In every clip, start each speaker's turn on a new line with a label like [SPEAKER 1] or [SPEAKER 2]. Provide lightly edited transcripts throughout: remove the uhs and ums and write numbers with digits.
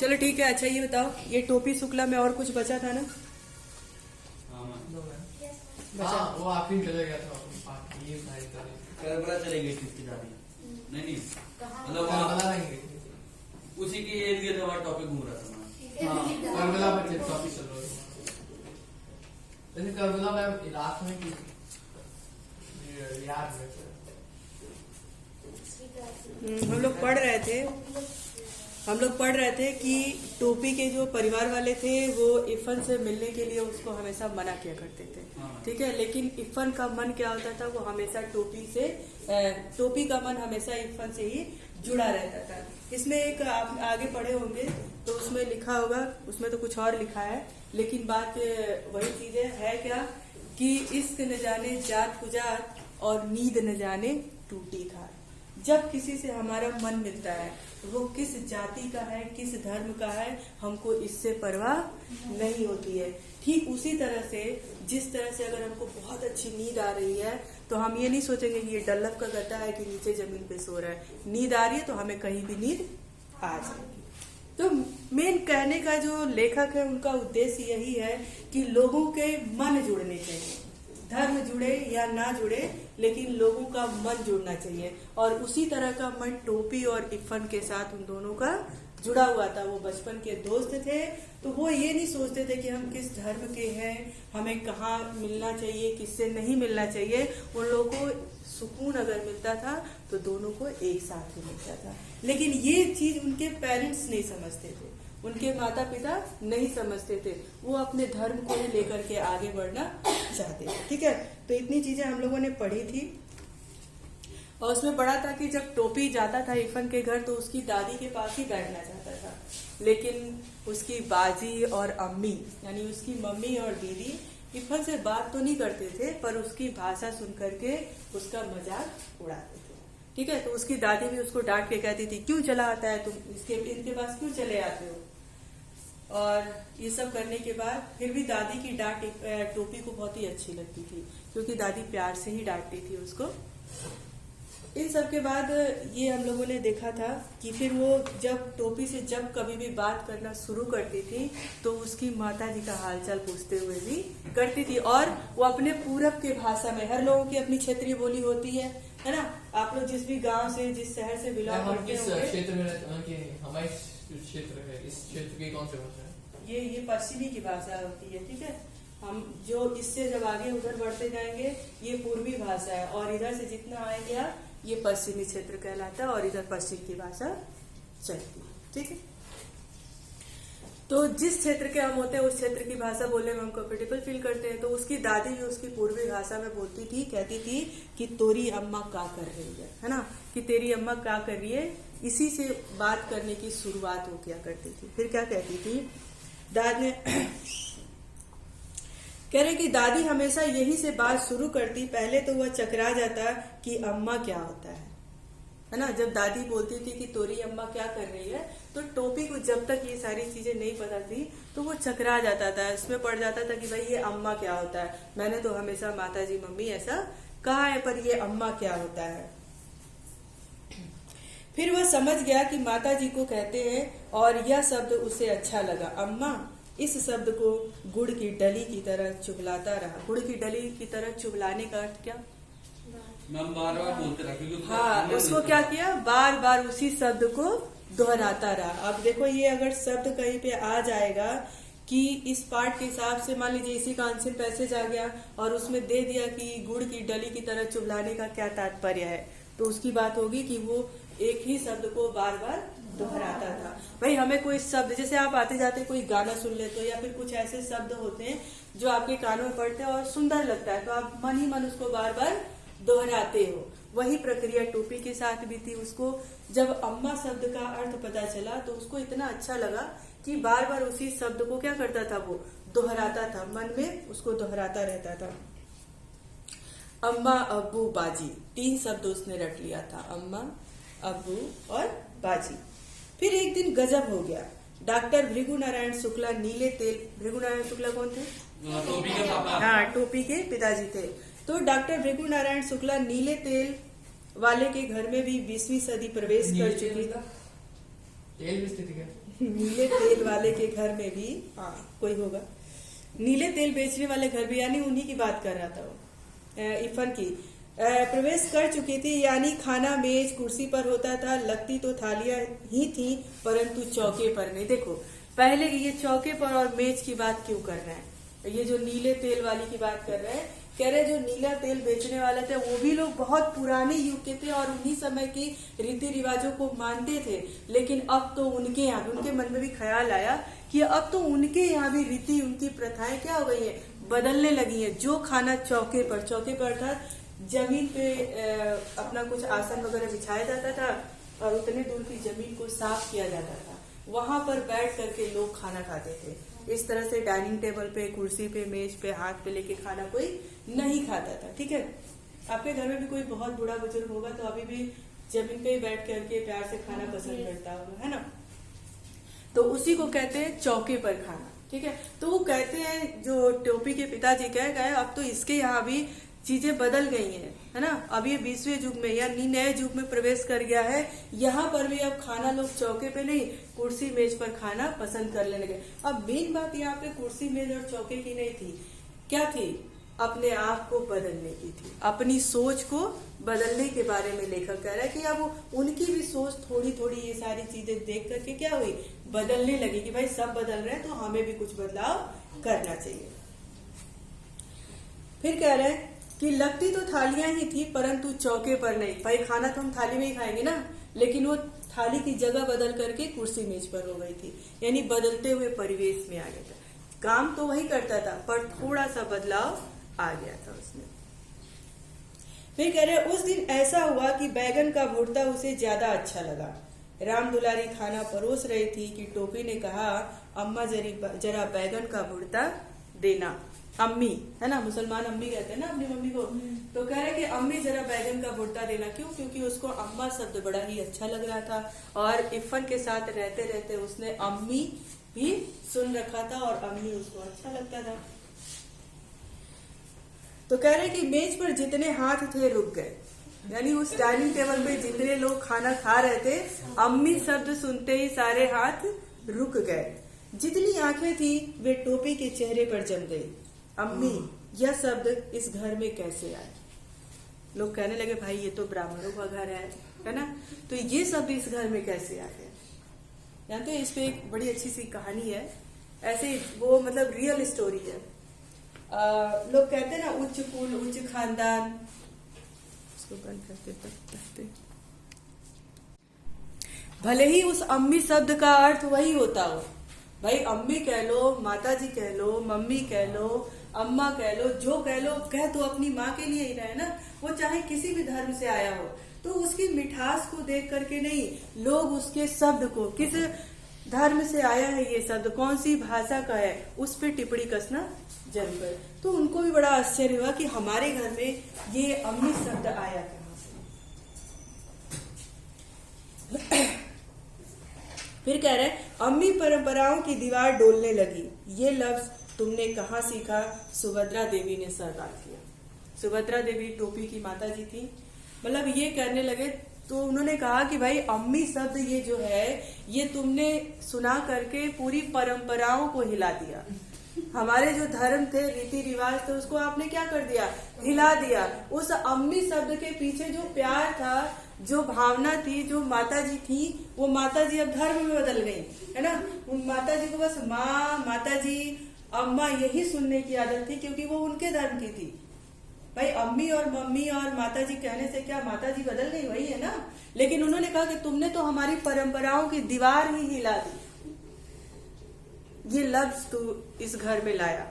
[SPEAKER 1] चलो ठीक है। अच्छा ये बताओ, ये टोपी शुक्ला में और कुछ बचा था ना?
[SPEAKER 2] बचा वो आप ही चले गया था। ये भाई
[SPEAKER 3] करबला चले गई थी दादी। नहीं मतलब उसी के इर्द गिर्द हमारा टॉपिक घूम रहा था।
[SPEAKER 2] हाँ करबला पर टॉपिक चल रहा है। जैसे करबला में इलाज में की याद है।
[SPEAKER 1] हम लोग पढ़ रहे थे कि टोपी के जो परिवार वाले थे वो इरफान से मिलने के लिए उसको हमेशा मना किया करते थे। ठीक है, लेकिन इरफान का मन क्या होता था, वो हमेशा टोपी का मन हमेशा इरफान से ही जुड़ा रहता था। इसमें एक आप आगे पढ़े होंगे तो उसमें लिखा होगा, उसमें तो कुछ और लिखा है, लेकिन बात वही चीजें है क्या कि इश्क न जाने जात कुजात और नींद न जाने टूटी खार। जब किसी से हमारा मन मिलता है वो किस जाति का है, किस धर्म का है, हमको इससे परवाह नहीं होती है। ठीक उसी तरह से जिस तरह से अगर हमको बहुत अच्छी नींद आ रही है तो हम ये नहीं सोचेंगे कि ये डल्लफ का गड्ढा है कि नीचे जमीन पे सो रहा है। नींद आ रही है तो हमें कहीं भी नींद आ जाएगी। तो मेन कहने का जो लेखक है उनका उद्देश्य यही है कि लोगों के मन जुड़ने चाहिए। धर्म जुड़े या ना जुड़े, लेकिन लोगों का मन जुड़ना चाहिए। और उसी तरह का मन टोपी और इरफान के साथ उन दोनों का जुड़ा हुआ था। वो बचपन के दोस्त थे, तो वो ये नहीं सोचते थे कि हम किस धर्म के हैं, हमें कहाँ मिलना चाहिए, किससे नहीं मिलना चाहिए। उन लोगों को सुकून अगर मिलता था तो दोनों को एक साथ ही मिलता था। लेकिन ये चीज उनके पेरेंट्स नहीं समझते थे, उनके माता पिता नहीं समझते थे। वो अपने धर्म को ही लेकर के आगे बढ़ना चाहते थे। ठीक है, तो इतनी चीजें हम लोगों ने पढ़ी थी। और उसमें पढ़ा था कि जब टोपी जाता था इरफान के घर तो उसकी दादी के पास ही बैठना चाहता था, लेकिन उसकी बाजी और अम्मी यानी उसकी मम्मी और दीदी इरफान से बात तो नहीं करते थे, पर उसकी भाषा सुन करके उसका मजाक उड़ाते थे। ठीक है, तो उसकी दादी भी उसको डांट के कहती थी, क्यों चला आता है तुम इनके पास क्यों चले आते हो। और ये सब करने के बाद फिर भी दादी की डांट टोपी को बहुत ही अच्छी लगती थी, क्योंकि दादी प्यार से ही डांटती थी उसको। इन सब के बाद ये हम लोगों ने देखा था कि फिर वो जब टोपी से जब कभी भी बात करना शुरू करती थी तो उसकी माता जी का हालचाल पूछते हुए भी करती थी। और वो अपने पूरब के भाषा में, हर लोगों की अपनी क्षेत्रीय बोली होती है ना। आप लोग जिस भी गांव से, जिस शहर से बिलोंग करते होंगे,
[SPEAKER 2] क्षेत्र में हमारे क्षेत्र है, इस क्षेत्र की कौन सी भाषा है?
[SPEAKER 1] ये पश्चिमी की भाषा होती है। ठीक है, हम जो इससे जब आगे उधर बढ़ते जाएंगे ये पूर्वी भाषा है, और इधर से जितना आएंगे आप ये पश्चिमी क्षेत्र कहलाता है, और इधर पश्चिम की भाषा चलती है। ठीक है, तो जिस क्षेत्र के हम होते हैं उस क्षेत्र की भाषा बोलने में हम कंफर्टेबल फील करते हैं। तो उसकी दादी भी उसकी पूर्वी भाषा में बोलती थी, कहती थी कि तोरी अम्मा क्या कर रही है ना, कि तेरी अम्मा क्या कर रही है। इसी से बात करने की शुरुआत हो क्या करती थी। फिर क्या कहती थी, दादी कह रहे कि दादी हमेशा यही से बात शुरू करती। पहले तो वह चकरा जाता कि अम्मा क्या होता है ना। जब दादी बोलती थी कि तोरी अम्मा क्या कर रही है, तो टोपी को जब तक ये सारी चीजें नहीं पता थी तो वो चकरा जाता था, इसमें पड़ जाता था कि भाई ये अम्मा क्या होता है। मैंने तो हमेशा माता जी मम्मी ऐसा कहा है, पर ये अम्मा क्या होता है। फिर वह समझ गया कि माता जी को कहते हैं, और यह शब्द उसे अच्छा लगा। अम्मा इस शब्द को गुड़ की डली की तरह चुगलाता रहा। गुड़ की डली की तरह चुगलाने का अर्थ क्या?
[SPEAKER 3] मैम बार-बार बोलते रहा, क्योंकि
[SPEAKER 1] हाँ, उसको क्या किया, बार बार उसी शब्द को दोहराता रहा। अब देखो ये अगर शब्द कहीं पे आ जाएगा कि इस पार्ट के हिसाब से, मान लीजिए इसी का आंसर पैसेज आ गया और उसमें दे दिया कि गुड़ की डली की तरह चुगलाने का क्या तात्पर्य है, तो उसकी बात होगी कि वो एक ही शब्द को बार बार दोहराता था। भाई हमें कोई शब्द, जैसे आप आते जाते कोई गाना सुन लेते हो या फिर कुछ ऐसे शब्द होते हैं जो आपके कानों में पड़ते हैं और सुंदर लगता है, तो आप मन ही मन उसको बार बार दोहराते हो। वही प्रक्रिया टोपी के साथ भी थी। उसको जब अम्मा शब्द का अर्थ पता चला तो उसको इतना अच्छा लगा कि बार बार उसी शब्द को क्या करता था, वो दोहराता था, मन में उसको दोहराता रहता था। अम्मा अब्बू बाजी, 3 शब्द उसने रट लिया था, अम्मा अब्बू और बाजी। फिर एक दिन गजब हो गया। डॉक्टर भृगु नारायण शुक्ला नीले तेल, भृगु नारायण शुक्ला कौन थे?
[SPEAKER 3] टोपी के पापा।
[SPEAKER 1] हाँ, टोपी के पिताजी थे। तो डॉक्टर भृगु नारायण शुक्ला नीले तेल वाले के घर में भी 20वीं सदी प्रवेश कर चुकी।
[SPEAKER 2] तेल बेचती थी क्या?
[SPEAKER 1] नीले तेल वाले के घर में भी, हाँ कोई होगा, नीले तेल बेचने वाले घर भी, यानी उन्हीं की बात कर रहा था वो, इफन की, प्रवेश कर चुकी थी। यानी खाना मेज कुर्सी पर होता था, लगती तो थालियां ही थी परंतु चौके पर नहीं। देखो पहले ये चौके पर और मेज की बात क्यों कर रहे हैं, ये जो नीले तेल वाली की बात कर रहे हैं, कह रहे जो नीला तेल बेचने वाले थे वो भी लोग बहुत पुराने युग के थे और उन्हीं समय की रीति रिवाजों को मानते थे। लेकिन अब तो उनके यहाँ भी, उनके मन में भी ख्याल आया कि अब तो उनके यहाँ भी रीति, उनकी प्रथाएं क्या हो गई है, बदलने लगी है। जो खाना चौके पर अर्थात जमीन पे अपना कुछ आसन वगैरह बिछाया जाता था और उतने दूर की जमीन को साफ किया जाता था, वहां पर बैठ करके लोग खाना खाते थे। इस तरह से डाइनिंग टेबल पे, कुर्सी पे, मेज पे हाथ पे लेके खाना कोई नहीं खाता था। ठीक है, आपके घर में भी कोई बहुत बूढ़ा बुजुर्ग होगा तो अभी भी जमीन पे ही बैठ करके प्यार से खाना पसंद करता होगा, है ना। तो उसी को कहते हैं चौके पर खाना। ठीक है, तो वो कहते हैं जो टोपी के पिताजी कह गए अब तो इसके यहाँ भी चीजें बदल गई हैं, है ना। अब ये 20वें युग में यानी नए युग में प्रवेश कर गया है। यहाँ पर भी अब खाना लोग चौके पे नहीं, कुर्सी मेज पर खाना पसंद करने लगे। अब मेन बात यहाँ पे कुर्सी मेज और चौके की नहीं थी, क्या थी, अपने आप को बदलने की थी, अपनी सोच को बदलने के बारे में लेखक कह रहा है कि अब उनकी भी सोच थोड़ी थोड़ी ये सारी चीजें देख करके क्या हुई, बदलने लगी कि भाई सब बदल रहे हैं तो हमें भी कुछ बदलाव करना चाहिए। फिर कह रहे हैं कि लगती तो थालियां ही थी परंतु चौके पर नहीं। भाई खाना तो हम थाली में ही खाएंगे ना, लेकिन वो थाली की जगह बदल करके कुर्सी मेज पर हो गई थी, यानी बदलते हुए परिवेश में आ गया था। काम तो वही करता था पर थोड़ा सा बदलाव आ गया था उसमें। फिर कह रहे उस दिन ऐसा हुआ कि बैगन का भुर्ता उसे ज्यादा अच्छा लगा। राम दुलारी खाना परोस रही थी कि टोपी ने कहा अम्मा जरा बैगन का भुर्ता देना। अम्मी है ना, मुसलमान अम्मी कहते हैं ना अपनी मम्मी को, तो कह रहे कि अम्मी जरा बैगन का भुर्ता देना। क्यों? क्योंकि उसको अम्मा शब्द बड़ा ही अच्छा लग रहा था और इफन के साथ रहते रहते उसने अम्मी भी सुन रखा था और अम्मी उसको अच्छा लगता था। तो कह रहे कि मेज पर जितने हाथ थे रुक गए, यानी उस डाइनिंग टेबल पे जितने लोग खाना खा रहे थे, अम्मी शब्द सुनते ही सारे हाथ रुक गए। जितनी आंखें थी वे टोपी के चेहरे पर जम गई। अम्मी यह शब्द इस घर में कैसे आए? लोग कहने लगे भाई ये तो ब्राह्मणों का घर है ना, तो ये शब्द इस घर में कैसे आ गए? जानते हैं इस पे एक बड़ी अच्छी सी कहानी है, ऐसे वो मतलब रियल स्टोरी है। लोग कहते हैं ना उच्च कुल उच्च खानदान, उसको बंद करते भले ही उस अम्मी शब्द का अर्थ वही होता हो, भाई अम्मी कह लो, माता जी कह लो, मम्मी कह लो, अम्मा कह लो, जो कह लो, कह तो अपनी माँ के लिए ही रहे ना, वो चाहे किसी भी धर्म से आया हो। तो उसकी मिठास को देख करके नहीं, लोग उसके शब्द को, किस धर्म से आया है ये शब्द, कौन सी भाषा का है, उस पर टिप्पणी कसना जरूर है। तो उनको भी बड़ा आश्चर्य हुआ कि हमारे घर में ये अम्मी शब्द आया कहाँ से। फिर कह रहे अम्मी परंपराओं की दीवार डोलने लगी। ये लफ्ज तुमने कहाँ सीखा? सुभद्रा देवी ने सवाल किया। सुभद्रा देवी टोपी की माता जी थी, मतलब ये कहने लगे, तो उन्होंने कहा कि भाई अम्मी शब्द ये जो है ये तुमने सुना करके पूरी परंपराओं को हिला दिया। हमारे जो धर्म थे, रीति रिवाज थे, उसको आपने क्या कर दिया? हिला दिया। उस अम्मी शब्द के पीछे जो प्यार था, जो भावना थी, जो माता जी थी, वो माता जी अब धर्म में बदल गई, है ना। उन माता जी को बस माँ, माता जी, अम्मा यही सुनने की आदत थी, क्योंकि वो उनके धर्म की थी। भाई अम्मी और मम्मी और माता जी कहने से क्या माता जी बदल गई? वही है ना। लेकिन उन्होंने कहा कि तुमने तो हमारी परंपराओं की दीवार ही हिला दी, ये लफ्ज तू इस घर में लाया।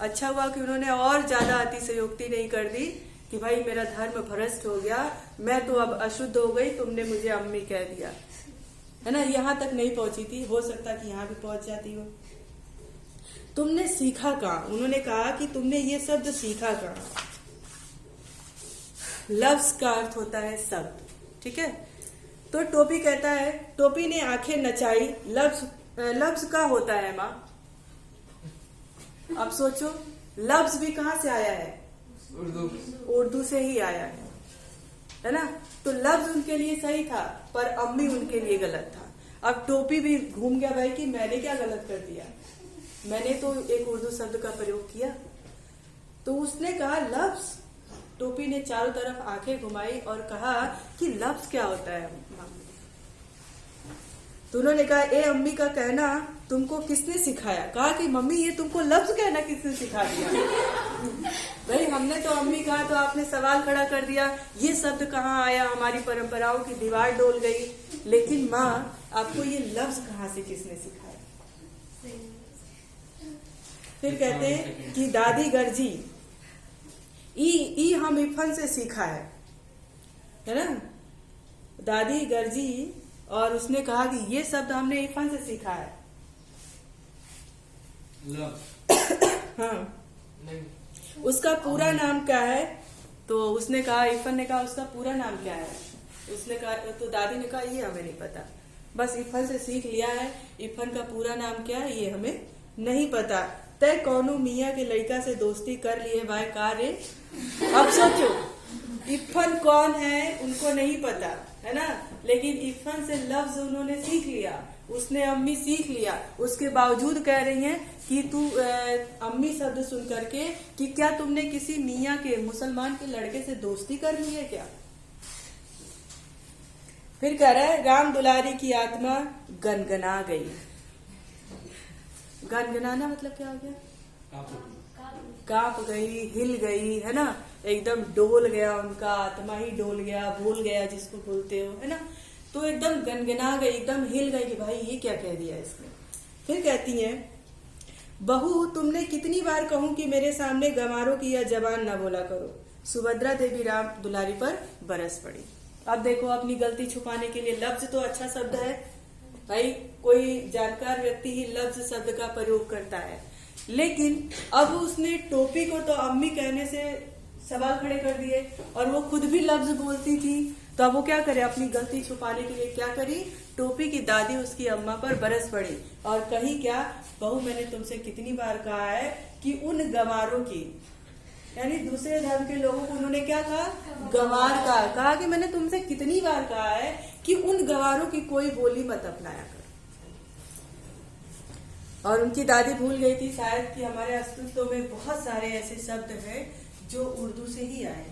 [SPEAKER 1] अच्छा हुआ कि उन्होंने और ज्यादा अतिशयोक्ति नहीं कर दी कि भाई मेरा धर्म भ्रष्ट हो गया, मैं तो अब अशुद्ध हो गई, तुमने मुझे अम्मी कह दिया, है ना। यहाँ तक नहीं पहुंची थी, हो सकता कि यहाँ भी पहुंच जाती हो। तुमने सीखा कहाँ? उन्होंने कहा कि तुमने ये शब्द सीखा कहाँ? लफ्ज का अर्थ होता है शब्द, ठीक है। तो टोपी कहता है, टोपी ने आंखें नचाई। लफ्ज का होता है माँ? अब सोचो, लफ्ज भी कहाँ से आया है? उर्दू से ही आया है ना। तो लफ्ज उनके लिए सही था पर अम्मी उनके लिए गलत था। अब टोपी भी घूम गया भाई कि मैंने क्या गलत कर दिया, मैंने तो एक उर्दू शब्द का प्रयोग किया। तो उसने कहा लफ्ज। टोपी ने चारों तरफ आंखें घुमाई और कहा कि लफ्ज क्या होता है मम्मी? तो उन्होंने कहा ए अम्मी का कहना तुमको किसने सिखाया? कहा कि मम्मी ये तुमको लफ्ज कहना किसने सिखा दिया? भाई हमने तो अम्मी कहा तो आपने सवाल खड़ा कर दिया, ये शब्द कहाँ आया? हमारी परंपराओं की दीवार डोल गई। लेकिन माँ आपको ये लफ्ज कहाँ से किसने सिखाया? फिर कहते हैं कि दादी गर्जी ई हम इफन से सीखा है ना, दादी गर्जी। और उसने कहा कि ये शब्द हमने इफन से सीखा है। हाँ,
[SPEAKER 2] नहीं
[SPEAKER 1] उसका पूरा नाम क्या है? तो उसने कहा, इफन ने कहा उसका पूरा नाम क्या है? उसने कहा, तो दादी ने कहा ये हमें नहीं पता, बस इफन से सीख लिया है, इफन का पूरा नाम क्या है ये हमें नहीं पता। तय कौनू मियाँ के लड़का से दोस्ती कर लिए भाई कार्य। अब सोचो इफन कौन है उनको नहीं पता है ना, लेकिन इफन से लफ्ज उन्होंने सीख लिया, उसने अम्मी सीख लिया। उसके बावजूद कह रही हैं कि तू अम्मी शब्द सुन करके कि क्या तुमने किसी मियाँ के मुसलमान के लड़के से दोस्ती कर ली है क्या? फिर कह रहा है राम दुलारी की आत्मा गनगना गई। गनगनाना मतलब क्या हो गया? कांप गई, हिल गई, है ना, एकदम डोल गया, उनका आत्मा ही डोल गया, भूल गया जिसको बोलते हो, है ना। तो एकदम गनगना गई, एकदम हिल गई कि भाई ये क्या कह दिया इसने। फिर कहती है बहू तुमने कितनी बार कहूं कि मेरे सामने गंवारों की यह जबान न बोला करो। सुभद्रा देवी राम दुलारी पर बरस पड़ी। अब देखो अपनी गलती छुपाने के लिए लफ्ज तो अच्छा शब्द है भाई, कोई जानकार व्यक्ति ही लफ्ज शब्द का प्रयोग करता है, लेकिन अब उसने टोपी को तो अम्मी कहने से सवाल खड़े कर दिए और वो खुद भी लफ्ज बोलती थी, तो अब वो क्या करे? अपनी गलती छुपाने के लिए क्या करी? टोपी की दादी उसकी अम्मा पर बरस पड़ी और कही क्या, बहू मैंने तुमसे कितनी बार कहा है कि उन गंवारों की, यानी दूसरे धर्म के लोगों को उन्होंने क्या कहा? गंवार कहा कि मैंने तुमसे कितनी बार कहा है कि उन गंवारों की कोई बोली मत अपनाया कर। और उनकी दादी भूल गई थी शायद कि हमारे अस्तित्व में बहुत सारे ऐसे शब्द हैं जो उर्दू से ही आए।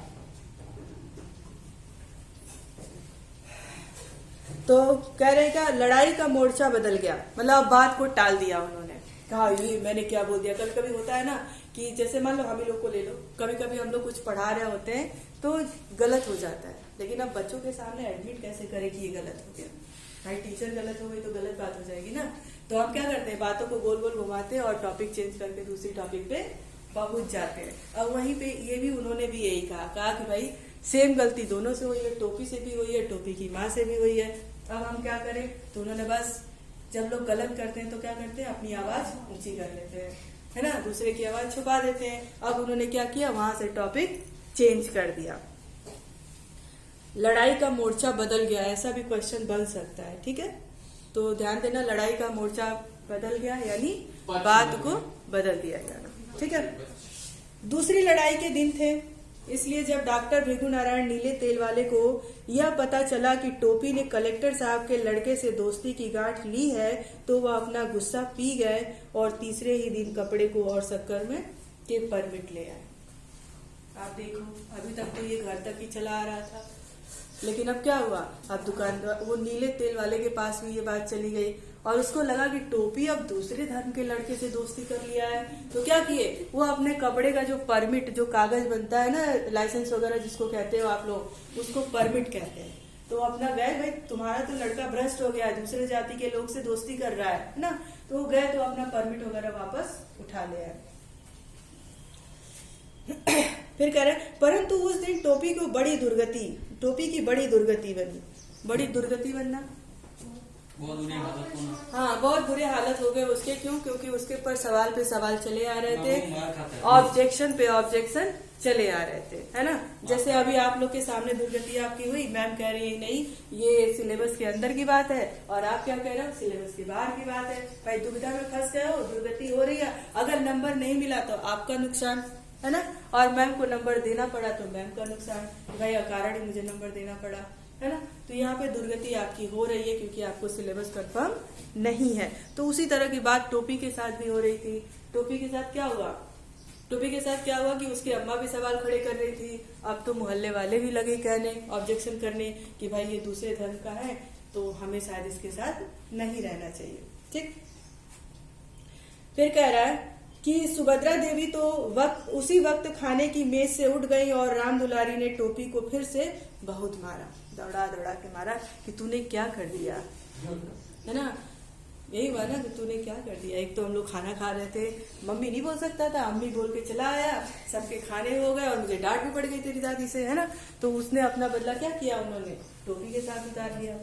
[SPEAKER 1] तो कह रहे क्या लड़ाई का मोर्चा बदल गया, मतलब बात को टाल दिया उन्होंने, कहा ये मैंने क्या बोल दिया। कभी कभी होता है ना कि जैसे मान लो हम ही लोग को ले लो, कभी कभी हम लोग कुछ पढ़ा रहे होते हैं तो गलत हो जाता है, लेकिन अब बच्चों के सामने एडमिट कैसे करें कि ये गलत हो गया? भाई टीचर गलत हो गई तो गलत बात हो जाएगी ना। तो हम क्या करते हैं, बातों को गोल गोल घुमाते हैं और टॉपिक चेंज करके दूसरी टॉपिक पे पहुंच जाते हैं। अब वहीं पे ये भी उन्होंने भी यही कहा कि भाई सेम गलती दोनों से हुई है, टोपी से भी हुई है, टोपी की माँ से भी हुई है, अब हम क्या करें? तो उन्होंने बस जब लोग गलत करते हैं तो क्या करते हैं, अपनी आवाज ऊंची कर लेते हैं, है ना, दूसरे की आवाज छुपा देते हैं। अब उन्होंने क्या किया, वहां से टॉपिक चेंज कर दिया। लड़ाई का मोर्चा बदल गया, ऐसा भी क्वेश्चन बन सकता है, ठीक है। तो ध्यान देना, लड़ाई का मोर्चा बदल गया यानी बात को बदल दिया गया, ठीक है। दूसरी लड़ाई के दिन थे, इसलिए जब डॉक्टर भृगु नारायण नीले तेल वाले को यह पता चला कि टोपी ने कलेक्टर साहब के लड़के से दोस्ती की गांठ ली है, तो वह अपना गुस्सा पी गए और तीसरे ही दिन कपड़े को और शक्कर में के परमिट ले आए। आप देखो अभी तक तो ये घर तक ही चला आ रहा था, लेकिन अब क्या हुआ, अब दुकानदार वो नीले तेल वाले के पास भी ये बात चली गई और उसको लगा कि टोपी अब दूसरे धर्म के लड़के से दोस्ती कर लिया है। तो क्या किए, वो अपने कपड़े का जो परमिट, जो कागज बनता है ना, लाइसेंस वगैरह जिसको कहते हो आप लोग, उसको परमिट कहते हैं, तो अपना गए, भाई तुम्हारा तो लड़का भ्रष्ट हो गया है, दूसरे जाति के लोग से दोस्ती कर रहा है ना, तो गए तो अपना परमिट वगैरह वापस उठा ले आए। फिर कह रहे परंतु उस दिन टोपी की बड़ी दुर्गति बनी। बड़ी दुर्गति बनना,
[SPEAKER 3] बहुत बुरी हालत होना।
[SPEAKER 1] हाँ, बहुत बुरे हालत हो गए उसके। क्यों? क्योंकि उसके ऊपर सवाल पे सवाल चले आ रहे थे, ऑब्जेक्शन पे ऑब्जेक्शन चले आ रहे थे, है ना। जैसे अभी आप लोग के सामने दुर्गति आपकी हुई, मैम कह रही है नहीं ये सिलेबस के अंदर की बात है, और आप क्या कह रहे हो, सिलेबस के बाहर की बात है। भाई दुविधा में फंस गए हो, दुर्गति हो रही है, अगर नंबर नहीं मिला तो आपका नुकसान, है ना, और मैम को नंबर देना पड़ा तो मैम का नुकसान, भाई अकारण ही मुझे नंबर देना पड़ा, है ना। तो यहाँ पे दुर्गति आपकी हो रही है क्योंकि आपको सिलेबस कंफर्म नहीं है। तो उसी तरह की बात टोपी के साथ भी हो रही थी। टोपी के साथ क्या हुआ, टोपी के साथ क्या हुआ कि उसकी अम्मा भी सवाल खड़े कर रही थी। अब तो मोहल्ले वाले भी लगे कहने, ऑब्जेक्शन करने कि भाई ये दूसरे धर्म का है तो हमें शायद इसके साथ नहीं रहना चाहिए। ठीक, फिर कह रहा है कि सुभद्रा देवी तो उसी वक्त खाने की मेज से उठ गई और राम दुलारी ने टोपी को फिर से बहुत मारा, दौड़ा दौड़ा के मारा कि तूने क्या कर दिया, है ना। यही हुआ ना कि तूने क्या कर दिया। एक तो हम लोग खाना खा रहे थे, मम्मी नहीं बोल सकता था, अम्मी बोल के चला आया, सबके खाने हो गए और मुझे डांट भी पड़ गई तेरी दादी से, है ना। तो उसने अपना बदला क्या किया, उन्होंने टोपी के साथ उतार लिया।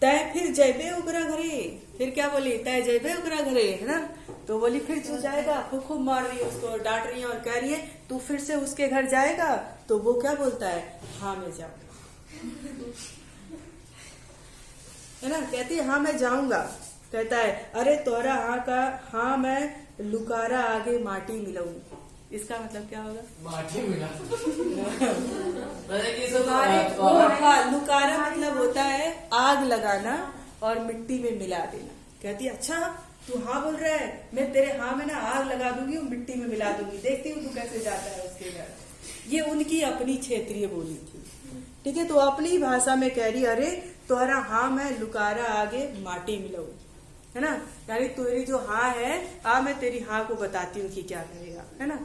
[SPEAKER 1] तय फिर जयबे ओकरा घरे, फिर क्या बोली, तय जयबे ओकरा घरे, है ना। तो बोली फिर तू जाएगा, खूब मार रही है उसको, डांट रही है और कह रही है तू फिर से उसके घर जाएगा। तो वो क्या बोलता है, हाँ मैं जाऊंगा, है ना। कहती है हाँ मैं जाऊंगा। कहता है अरे तोहरा हाँ मैं लुकारा आगे माटी मिलाऊं। इसका मतलब क्या होगा,
[SPEAKER 2] माटी मिला
[SPEAKER 1] लुकारा मतलब होता है आग लगाना और मिट्टी में मिला देना। कहती है अच्छा तू हाँ बोल रहा है, मैं तेरे हाँ में ना आग लगा दूंगी और मिट्टी में मिला दूंगी, देखती हूँ तू कैसे जाता है उसके घर। ये उनकी अपनी क्षेत्रीय बोली थी, ठीक है। तो अपनी भाषा में कह रही अरे तोहरा हाँ मैं लुकारा आगे माटी मिलाऊं, है ना। यानी तेरी जो हाँ है, मैं तेरी हाँ को बताती हूँ कि क्या करेगा, है ना।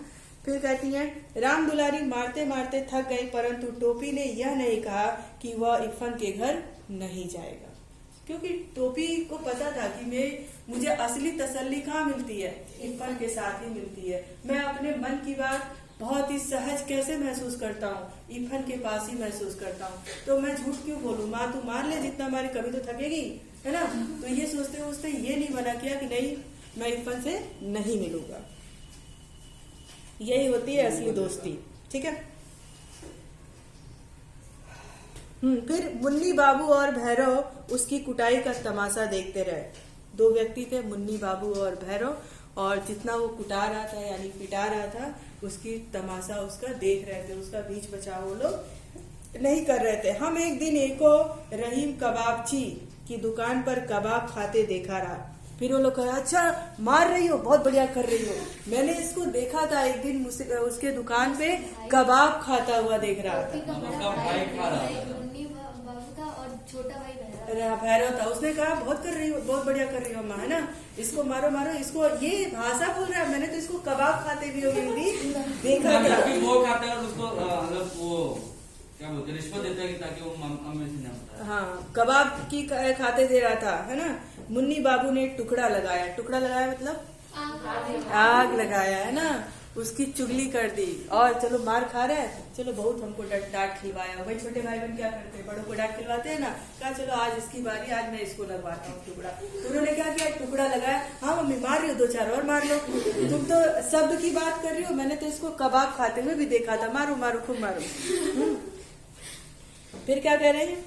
[SPEAKER 1] फिर कहती है राम दुलारी मारते मारते थक गई, परंतु टोपी ने यह नहीं कहा कि वह इरफान के घर नहीं जाएगा, क्योंकि टोपी को पता था कि मुझे असली तसल्ली कहाँ मिलती है, इरफान के साथ ही मिलती है। मैं अपने मन की बात बहुत ही सहज कैसे महसूस करता हूँ, इरफान के पास ही महसूस करता हूँ। तो मैं झूठ क्यों बोलूँ, माँ तू मार ले जितना मारे, कभी तो थकेगी, है ना। तो ये सोचते हुए उसने ये नहीं मना किया कि नहीं मैं इरफान से नहीं मिलूंगा। यही होती है असली दोस्ती, ठीक है। फिर मुन्नी बाबू और भैरव उसकी कुटाई का तमाशा देखते रहे। दो व्यक्ति थे, मुन्नी बाबू और भैरव, और जितना वो कुटा रहा था यानी पिटा रहा था उसकी तमाशा उसका देख रहे थे, उसका बीच बचाव वो लोग नहीं कर रहे थे। हम एक दिन एको रहीम कबाबची की दुकान पर कबाब खाते देखा रहा। फिर वो लोग कहा अच्छा मार रही हो, बहुत बढ़िया कर रही हो, मैंने इसको देखा था एक दिन उसके दुकान पे कबाब खाता हुआ देख रहा था।
[SPEAKER 3] भाई खा रहा था,
[SPEAKER 4] और छोटा भाई
[SPEAKER 1] भैरव था। उसने कहा बहुत कर रही हो, बहुत बढ़िया कर रही हो माँ, है ना, इसको मारो मारो इसको। ये भाषा बोल रहा है, मैंने तो इसको कबाब खाते भी होगी देखा था।
[SPEAKER 3] वो खाता है उसको मतलब वो क्या बोलते हैं, रिश्वत देता है ताकि वो अम्मी से ना बताए।
[SPEAKER 1] हाँ, कबाब की खाते दे रहा था, है ना। मुन्नी बाबू ने टुकड़ा लगाया, टुकड़ा लगाया मतलब आग लगाया, है ना, उसकी चुगली कर दी। और चलो मार खा रहा है, चलो बहुत हमको डांट खिलवाया। भाई छोटे भाई बहन क्या करते हैं, बड़ों को डांट खिलवाते हैं ना। कहा चलो आज इसकी बारी, आज मैं इसको लगवाता हूँ टुकड़ा। तो उन्होंने क्या किया, टुकड़ा लगाया। हाँ मम्मी मार रही हो, दो चार और मार लो, तुम तो शब्द की बात कर रही हो, मैंने तो इसको कबाब खाते हुए भी देखा था, मारो मारो खूब मारो। फिर क्या कह रहे हैं,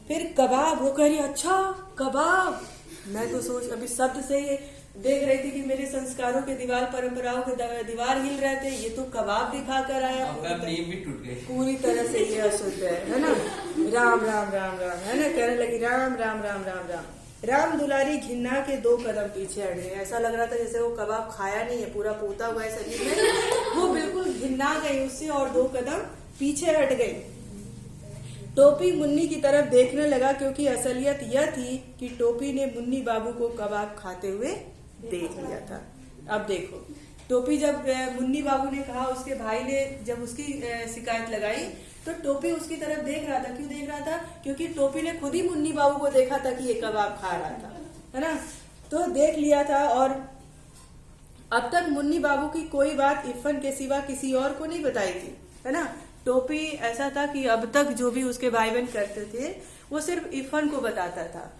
[SPEAKER 1] फिर कबाब, वो कह रही अच्छा कबाब। मैं तो सोच अभी शब्द से देख रही थी कि मेरे संस्कारों के दीवार, परंपराओं के दीवार हिल रहे थे, ये तो कबाब दिखा कर आया।
[SPEAKER 3] नींव भी टूट गई
[SPEAKER 1] पूरी तरह से ये अशुद्ध है ना। राम राम राम राम, है ना, कहने लगी राम राम राम राम राम। राम दुलारी घिन्ना के 2 कदम पीछे हट गए। ऐसा लग रहा था जैसे वो कबाब खाया नहीं है, पूरा पोता हुआ है शरीर में, वो बिल्कुल घिन्ना गई उससे और 2 कदम पीछे हट गई। टोपी मुन्नी की तरफ देखने लगा, क्योंकि असलियत यह थी कि टोपी ने मुन्नी बाबू को कबाब खाते हुए देख लिया था। अब देखो, टोपी जब मुन्नी बाबू ने कहा, उसके भाई ने जब उसकी शिकायत लगाई, तो टोपी उसकी तरफ देख रहा था। क्यों देख रहा था, क्योंकि टोपी ने खुद ही मुन्नी बाबू को देखा था कि ये कबाब खा रहा था, है ना। तो देख लिया था। और अब तक मुन्नी बाबू की कोई बात इरफान के सिवा किसी और को नहीं बताई थी, है ना। टोपी ऐसा था कि अब तक जो भी उसके भाई बहन करते थे वो सिर्फ इरफान को बताता था,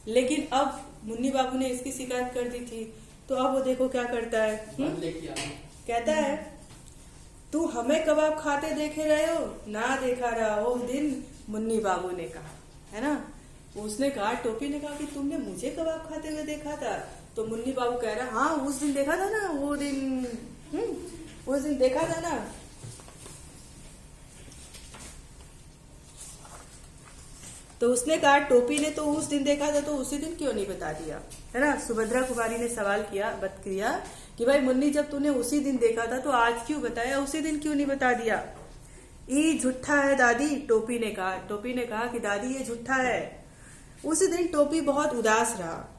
[SPEAKER 1] लेकिन अब मुन्नी बाबू ने इसकी शिकायत कर दी थी। तो अब वो देखो क्या करता है, कहता है तू हमें कबाब खाते देखे रहे हो ना, देखा रहा उस दिन मुन्नी बाबू ने कहा, है ना। उसने कहा, टोपी ने कहा कि तुमने मुझे कबाब खाते हुए देखा था। तो मुन्नी बाबू कह रहा हाँ उस दिन देखा था ना, वो दिन उस दिन देखा था ना। तो उसने कहा टोपी ने तो उस दिन देखा था तो उसी दिन क्यों नहीं बता दिया, है ना। सुभद्रा कुमारी ने सवाल किया कि भाई मुन्नी जब तूने उसी दिन देखा था तो आज क्यों बताया, उसी दिन क्यों नहीं बता दिया। ये झूठा है दादी, टोपी ने कहा कि दादी ये झूठा है। उसी दिन टोपी बहुत उदास रहा।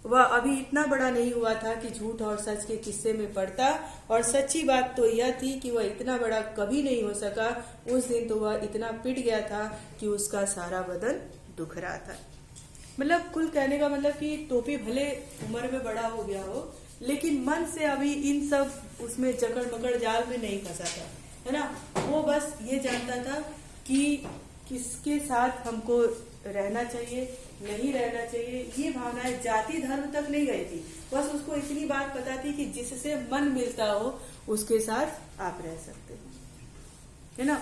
[SPEAKER 1] वह अभी इतना बड़ा नहीं हुआ था कि झूठ और सच के किस्से में पड़ता, और सच्ची बात तो यह थी कि वह इतना बड़ा कभी नहीं हो सका। उस दिन तो वह इतना पिट गया था कि उसका सारा बदन दुख रहा था। मतलब कुल कहने का मतलब कि टोपी भले उम्र में बड़ा हो गया हो, लेकिन मन से अभी इन सब उसमें जकड़ मकड़ जाल में नहीं फंसा था, है ना। वो बस ये जानता था कि किसके साथ हमको रहना चाहिए, नहीं रहना चाहिए। ये भावनाएं जाति धर्म तक नहीं गई थी, बस उसको इतनी बात पता थी कि जिससे मन मिलता हो उसके साथ आप रह सकते हो, है ना।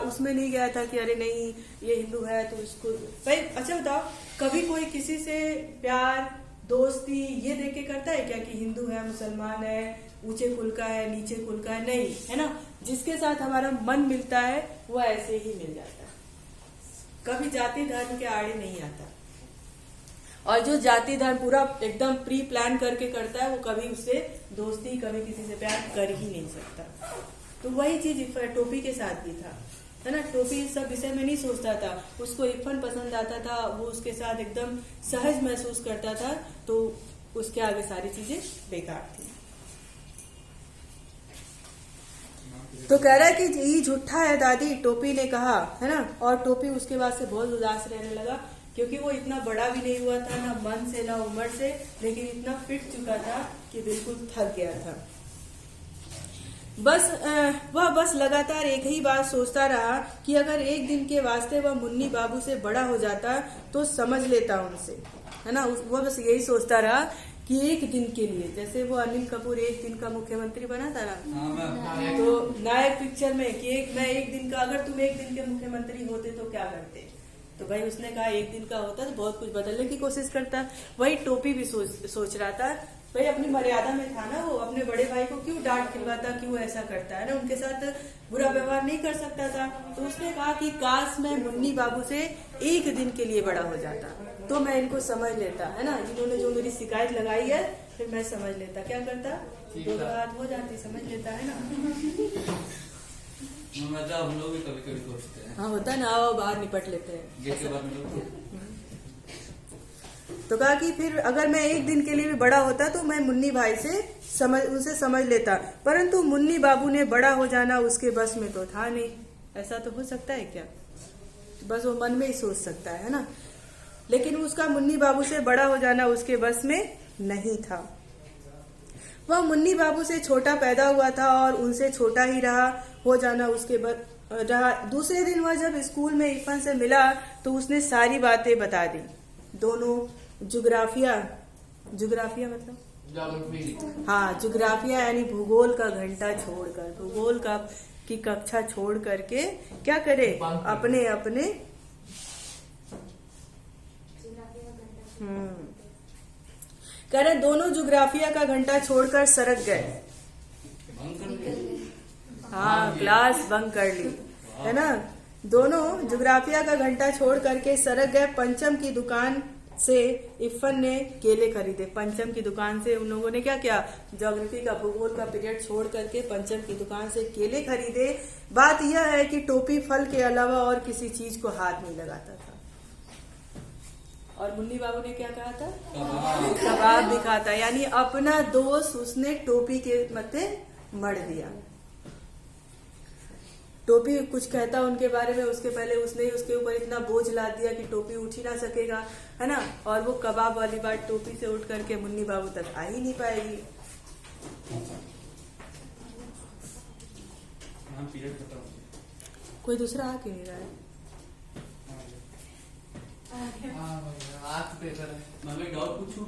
[SPEAKER 1] उसमें नहीं गया था कि अरे नहीं ये हिंदू है तो इसको भाई। अच्छा बताओ, कभी कोई किसी से प्यार दोस्ती ये देख के करता है क्या कि हिंदू है मुसलमान है, ऊंचे कुल का है नीचे कुल का है, नहीं, है ना। जिसके साथ हमारा मन मिलता है वो ऐसे ही मिल जाता है, कभी जाति धर्म के आड़े नहीं आता। और जो जाति धर्म पूरा एकदम प्री प्लान करके करता है वो कभी उससे दोस्ती, कभी किसी से प्यार कर ही नहीं सकता। तो वही चीज टोपी के साथ भी था, है ना। टोपी सब विषय में नहीं सोचता था, उसको इरफान पसंद आता था, वो उसके साथ एकदम सहज महसूस करता था, तो उसके आगे सारी चीजें बेकार थी। तो कह रहा है कि ये झूठा है दादी, टोपी ने कहा, है ना। और टोपी उसके बाद से बहुत उदास रहने लगा, क्योंकि वो इतना बड़ा भी नहीं हुआ था, ना मन से ना उम्र से, लेकिन इतना फिट चुका था कि बिल्कुल थक गया था। वह बस लगातार एक ही बात सोचता रहा कि अगर एक दिन के वास्ते वह मुन्नी बाबू से बड़ा हो जाता तो समझ लेता उनसे, है ना। वह बस यही सोचता रहा कि एक दिन के लिए, जैसे वो अनिल कपूर एक दिन का मुख्यमंत्री बना था ना, तो नायक पिक्चर में कि मैं एक दिन का, अगर तुम एक दिन के मुख्यमंत्री होते तो क्या करते, तो भाई उसने कहा एक दिन का होता तो बहुत कुछ बदलने की कोशिश करता। वही टोपी भी सोच रहा था, भाई अपनी मर्यादा में था ना, वो अपने बड़े भाई को क्यों डांट खिलवाता, क्यों ऐसा करता है ना, उनके साथ बुरा व्यवहार नहीं कर सकता था। तो उसने कहा कि काश मैं मुन्नी बाबू से एक दिन के लिए बड़ा हो जाता तो मैं इनको समझ लेता, है ना। इन्होंने जो मेरी शिकायत लगाई है फिर मैं समझ लेता, क्या करता, दो बात हो जाती, समझ लेता, है ना।
[SPEAKER 3] मतलब हम लोग भी कभी कभी सोचते हैं,
[SPEAKER 1] हाँ होता ना, आओ बाहर निपट लेते हैं।
[SPEAKER 3] गेट के बाद हम लोग
[SPEAKER 1] तो कहा कि फिर अगर मैं एक दिन के लिए भी बड़ा होता तो मैं मुन्नी भाई से उनसे समझ लेता, परंतु मुन्नी बाबू ने बड़ा हो जाना उसके बस में तो था नहीं। ऐसा तो हो सकता है क्या, बस वो मन में ही सोच सकता है ना, लेकिन उसका मुन्नी बाबू से बड़ा हो जाना उसके बस में नहीं था। वह मुन्नी बाबू से छोटा पैदा हुआ था और उनसे छोटा ही हो जाना उसके रहा। दूसरे दिन वह जब स्कूल में इरफान से मिला तो उसने सारी बातें बता दी। दोनों जुग्राफिया मतलब जुग्राफिया यानी भूगोल का घंटा छोड़कर, भूगोल की कक्षा छोड़ करके क्या करे, अपने कह रहे दोनों जुग्राफिया का घंटा छोड़कर सरक गए। हाँ, क्लास बंक कर ली, है ना। दोनों जुग्राफिया का घंटा छोड़ करके सरक गए। पंचम की दुकान से इरफान ने केले खरीदे। पंचम की दुकान से उन लोगों ने क्या किया, ज्योग्राफी का, भूगोल का पीरियड छोड़ करके पंचम की दुकान से केले खरीदे। बात यह है कि टोपी फल के अलावा और किसी चीज को हाथ नहीं लगाता था। और मुन्नी बाबू ने क्या कहा था, कबाब भी खाता, यानी अपना दोष उसने टोपी के मत्थे मर दिया। टोपी कुछ कहता उनके बारे में, उसके पहले उसने ही उसके ऊपर इतना बोझ लाद दिया कि टोपी उठ ही ना सकेगा, है ना। और वो कबाब वाली बात टोपी से उठ करके मुन्नी बाबू तक आ ही नहीं पाएगी। कोई दूसरा आ क्यों नहीं रहा है।
[SPEAKER 2] आज पेपर है,
[SPEAKER 3] मैं डाउट पूछूं।